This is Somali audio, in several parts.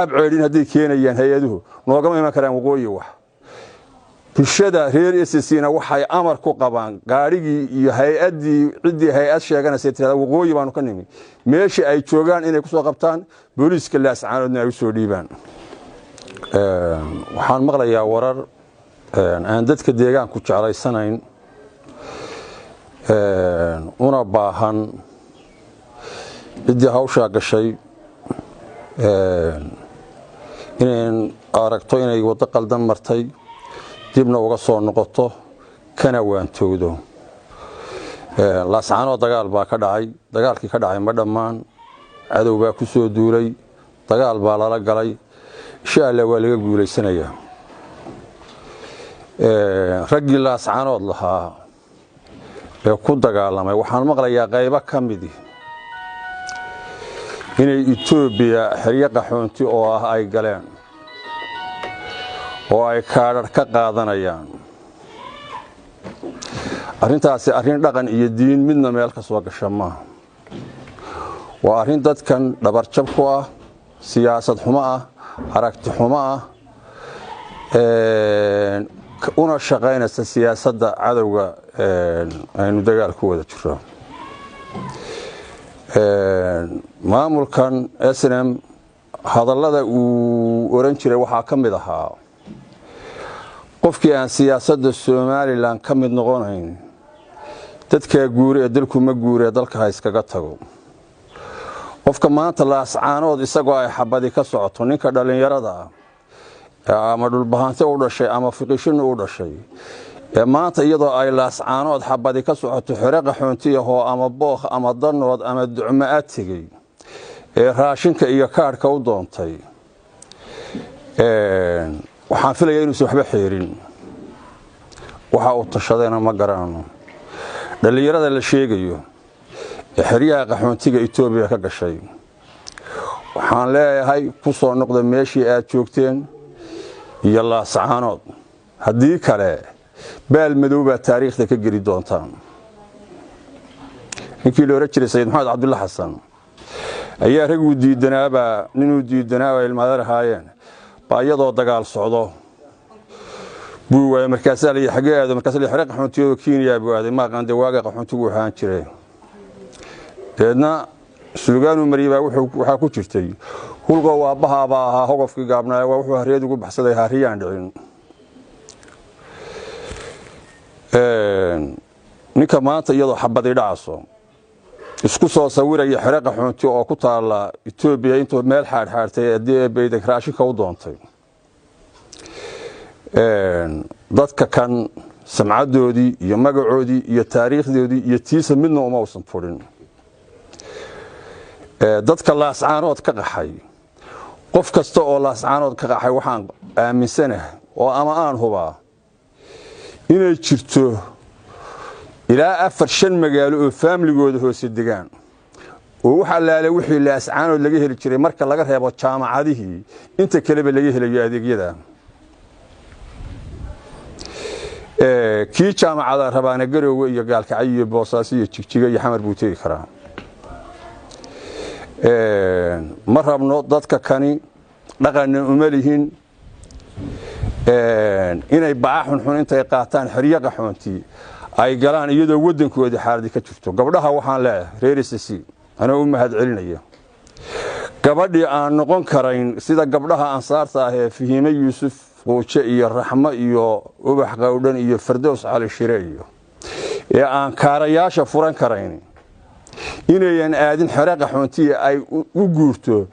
abceedin hadii keenayaan hay-aduhu noogama iman karaan waqooyi wax bulshada reer SSCna waxay amar ku qabaan gaarigii iyo hay-adii cidii hay-ad sheeganaysa tirada waqooyi baanu ka nimi meeshii ay joogaan inay ku soo qabtaan booliiska laascaanoodna ay u soo dhiibaan waxaan maqlayaa warar aan dadka deegaanka ku jeclaysanayn una baahan cidii hawsha gashay inaan aragto inay wada qaldan martay dibna uga soo noqoto kana waantoodo laascaanood dagaal baa ka dhacay dagaalkii ka dhacay ma dhammaan cadow baa ku soo duulay dagaal baa lala galay insha Allah waa laga guuleysanayaa raggii laascaanood lahaa ee ku dagaalamay waxaan maqlayaa qaybo ka mid inay Itoobiya xiriir qaxoonti oo ah ay galeen oo ay kaadar ka qaadanayaan arintaasi arin dhaqan iyo diin midna meel ka soo gashay ma waa arin dadkan dhabar jab ku ah siyaasad xumo ah aragti xumo ah una shaqeynaysa siyaasadda cadawga aynu dagaal ku wada jirno maamulkan SNM hadallada uu oran jiray waxa ka mid ahaa qofkii aan siyaasadda Soomaaliland ka mid noqonayn dadka guuray dalku ma guuray dalka ha iskaga tago qofka maanta laascaanood isagoo ay xabadi ka socoto ninka dhalinyarada ama dhulbahaante u dhashay ama fiqishin u dhashay maanta iyadoo ay laascaanood xabadi ka socoto xiriiqa xoontiyaho ama booq ama danood ama ducmaad tagay raashinka iyo kaarka u doontay waxaan filayaa inuu waxba xeerin waxa uu tashadayna ma garanayno dhalinyarada la sheegayo xiriiqa qaxoontiga Itoobiya ka gashay waxaan leeyahay ku soo noqdo meeshii aad joogteen iyo laascaanood hadii kale baal madow baa taariikhda ka geli doontaan ninkii loo rajiray Sayid Maxamed Cabdulla Xasan ayaa rag u diidanaaba ninuu diidanaaba ilmaadar haayeen baayadoo dagaal socdo buu way markaas la xageedo markaas la xiriiq qaxoontiga Kenya buu aaday ma qande waaga qaxoontigu waxaan jiray deedna suugaanu mariiba waxa ku jirtay hulgo waa bahaaba aha hogofkii gaabnaa wuxuu hareed ugu baxsaday hariyaan dhicin ninka maanta iyadoo xabadi dhacso isku soo sawiraya xiriiq qaxoonti oo ku taala Itoobiya intuu meel xaarxaartay ee beeday raashinka u doontay dadka kan samcadoodii iyo magacoodii iyo taariikhdoodii iyo tiisa midna uma uusan furin dadka laascaanood ka qaxay qof kasta oo laascaanood ka qaxay waxaan aaminsanahay oo ama aan hubaa inay jirto ilaa 4-5 magaalo oo familygooda hoos degaan oo waxa laale wixii laascaanood laga heli jiray marka laga reebo jaamacadihii inta kale ba laga helayo adeegyada kii jaamacada rabaana garoowe iyo gaalkacay iyo Boosaaso iyo Jigjiga iyo Xamar buu tagi karaa ma rabno dadka kani dhaqan uma lihin inay baaxun xun intay qaataan xiriiqa qaxoonti ay galaan iyadoo wadankooda xaalad ka jirto gabdhaha waxaan leeyahay reer SSC ana u mahad celinaya gabadhii aan noqon karayn sida gabdhaha ansaarta ah ee Fahiime Yuusuf Qooje iyo Raxmo iyo Ubax Qawdhan iyo Firdaws Cali Shire iyo aan kaarayaasha furan karayn inayan aadin xiriiqa qaxoonti ay u guurto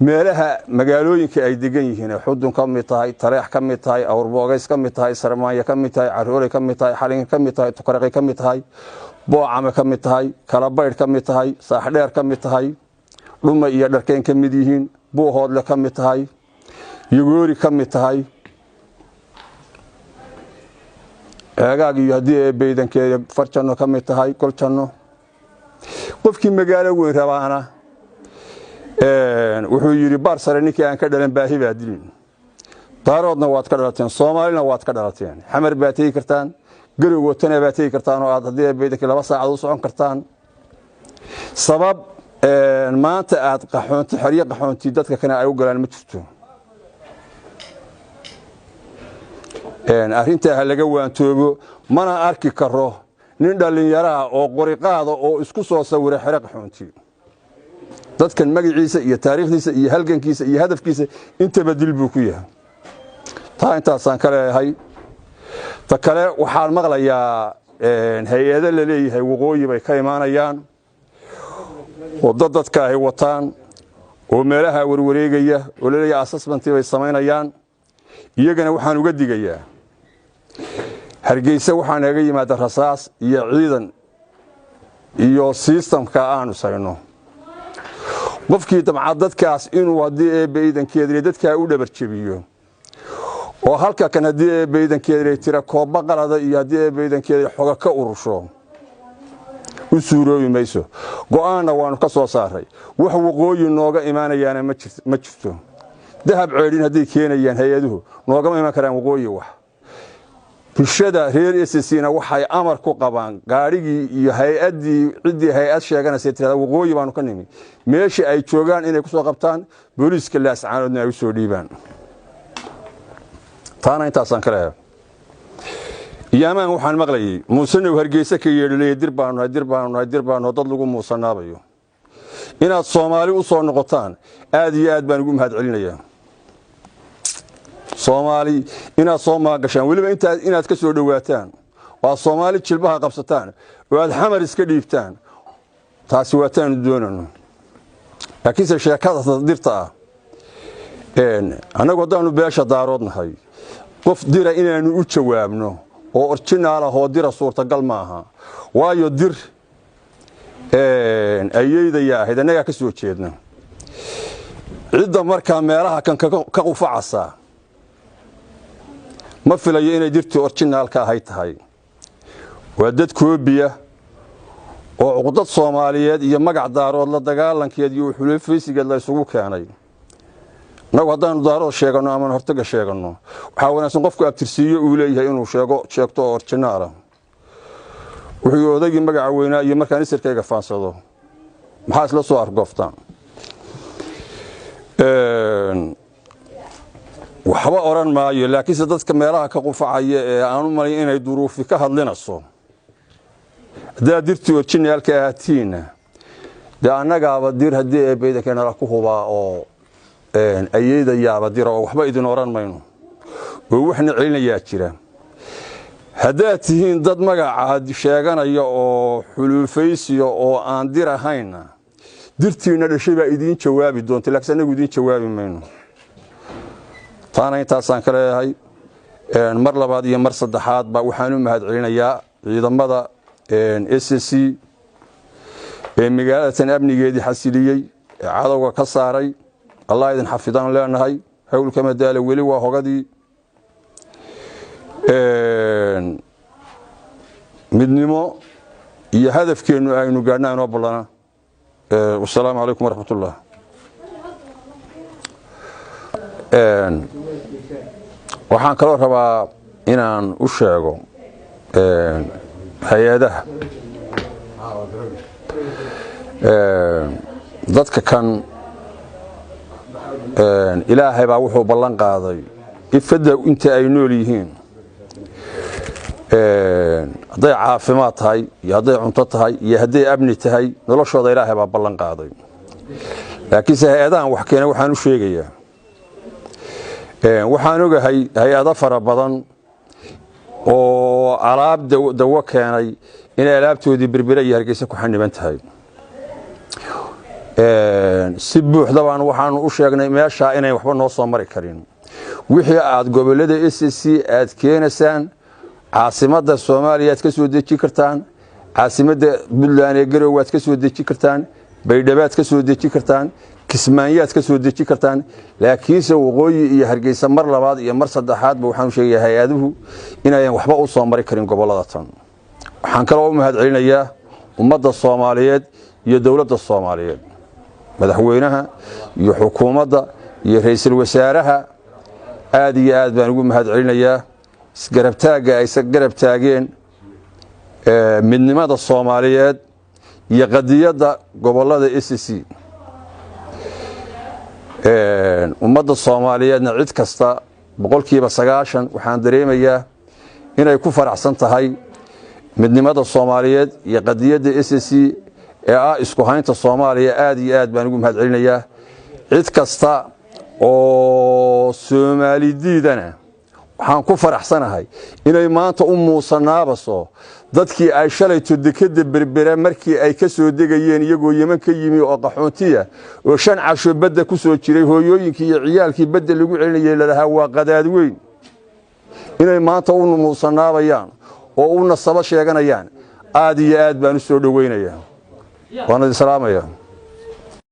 meelaha magaalooyinka ay degan yihiin xudun ka mid tahay Taleex ka mid tahay Awrbogays ka mid tahay Sarmaaya ka mid tahay Caroole ka mid tahay Xalin ka mid tahay Tukaraqi ka mid tahay Boocama ka mid tahay Kalabayd ka mid tahay Saaxdheer ka mid tahay Dhuma iyo Dharkeen ka mid yihiin Buuhoodle ka mid tahay Yugoori ka mid tahay eegaag iyo hadii beedankeeda farjano ka mid tahay Kolchano qofkii magaalo weyn rabaana wuxuu yiri Barsare ninkii aan ka dhalan baahi baa dilin daaroodna waad ka dhalateen Soomaalina waad ka dhalateen xamar baa tagi kartaan garowtana baa tagi kartaan oo aad hadii beedanka 2 saacadood u socon kartaan sabab maanta aad qaxoonti xariiq qaxoonti dadka kana ay u galaan ma jirto arrinta laga waantoobo mana arki karo nin dhalinyaro oo qoriqaada oo isku soo sawiray xariiq qaxoonti dadkan magaciisa iyo taariikhdiisa iyo halgankiisa iyo hadafkiisa intaba dil buu ku yahay taa intaasaan ka leeyahay ta kale waxaan maqlayaa hay'ado la leeyahay waqooyi bay ka imaanayaan oo dadka ay wataan oo meelaha warwareegaya oo leeyahay assessment bay sameynayaan iyagana waxaan uga digayaa Hargeysa waxaan naga yimaada rasaas iyo ciidan iyo systemka aanu sayno qofkii dabcad dadkaas inuu hadii beedankeedii dadka u dhabar jabiyo oo halka kan hadii beedankeedii tira koob qalada iyo hadii beedankeedii xoga ka urusho u suuroobi mayso go'aana waanu ka soo saaray wax waqooyi nooga imaanayaan ma jirto dahab ceelin hadii keenayaan hay'aduhu nooga iman karaan waqooyi wax bulshada reer SSCna waxay amar ku qabaan gaarigii iyo hay'adii cidii hay'ad sheeganaysa tirada waqooyi baanu ka nimi meeshii ay joogaan inay ku soo qabtaan booliiska laascaanoodna ay soo dhiibaan taana intaasan kale iyaamaan waxaan maqlayay muusanow Hargeysa ka yeedhalay dir baanu dad lagu muusanaabayo inaad Soomaali u soo noqotaan aad iyo aad baan ugu mahad celinayaa Soomaali inaad soo maagashaan waliba inaad ka soo dhawaataan waa Soomaali jilbaha qabsataan oo aad xamar iska dhiibtaan taasi waa taan doonano laakiin sheekada dirta anagu haddaanu beesha daaroodnahay qof dira inaanu u jawaabno oo original ah oo dira suurtagal maaha waayo dir ayayda yahay anaga ka soo jeedna cidda marka meelaha kan ka qufacasa ma filayo inay dirti originalka ahay tahay waa dad koobiya oo uqdad Soomaaliyeed iyo magac daarood la dagaalankeed iyo xulufaysiga la isugu keenay nagu hadaan daarood sheegano ama hortaga sheegano waxa wanaagsan qofku abtirsiyo uu leeyahay inuu sheegto original wuxuu odaygi magac weynaa iyo markaan isirkayga faansado maxaa isla soo argoftaan waxba oran maayo laakiin dadka meelaha ka qufacaya ee aanu malay inay duruufi ka hadlinayso dirti originalka ahtiina anaga dir hadii beedankana la ku hubaa oo ayayda yaaba dira oo waxba idin oran mayno oo waxna celinayaa jira hadaa tihiin dad magaca sheeganaya oo xulufaysiyo oo aan dir ahayna dirtiina dhashay baa idin jawaabi doonta laakiin anagu idin jawaabi mayno taana intaasaan ka leeyahay mar labaad iyo mar saddexaad ba waxaan u mahad celinayaa ciidamada SSC magaalada amnigeedii xasiliyay cadawga ka saaray Allah idin xafidaan leenahay hawlka madaala wali waa hogadii midnimo iyo hadafkeenu aynu gaarnaa inoo balana wassalaamu calaykum waraxmatullaah waxaan kaloo rabaa inaan u sheego hay'adaha dadka kan ilaahay baa wuxuu ballan qaaday ifada inta ay nool yihiin haday caafimaad tahay iyo haday cunto tahay iyo haday amni tahay noloshooda ilaahay baa ballan qaaday laakiin hay'adahan wax keenay waxaan u sheegayaa waxaan ogahay hay'ado fara badan oo alaab dawo keenay in alaabtoodii berbera iyo Hargeysa ku xaniban tahay si buuxda waxaan u sheegnay meesha inay waxba noo soo mari karin wixii aad gobolada SSC aad keenaysan caasimada Soomaaliya ka soo deji kartaan caasimada Puntland ee Garowe aad ka soo deji kartaan Baydhabo aad ka soo deji kartaan Kismaayo aad ka soo deji kartaan laakiin waqooyi iyo Hargeysa mar labaad iyo mar saddexaad waxaan u sheegayaa hay'aduhu inayaan waxba u soo mari karin gobolada tan waxaan kale oo mahad celinayaa ummadda Soomaaliyeed iyo dawladda Soomaaliyeed madaxweynaha iyo xukuumadda iyo ra'iisul wasaaraha aad iyo aad baan ugu mahad celinayaa isgarab taageen midnimada Soomaaliyeed iyo qadiyadda gobollada SSC ummadda Soomaaliyeedna cid kasta boqolkiiba 90 waxaan dareemayaa inay ku faraxsan tahay midnimada Soomaaliyeed iyo qadiyadda SSC isku haynta Soomaaliya aad iyo aad baan ugu mahadcelinayaa cid kasta oo Soomaalidiidana waxaan ku faraxsanahay inay maanta u muusanaabaso dadkii ay shalay dekada berbera markii ay ka soo degayeen iyagoo Yemen ka yimi oo qaxoontiya oo 5 casho badda ku soo jiray hooyooyinkii iyo ciyaalkii badda lagu celinayay lalaha waa qadaad weyn inay maanta u muusanaabayaan oo u nasaba sheeganayaan aad iyo aad baan u soo dhaweynayaa waana salaamaya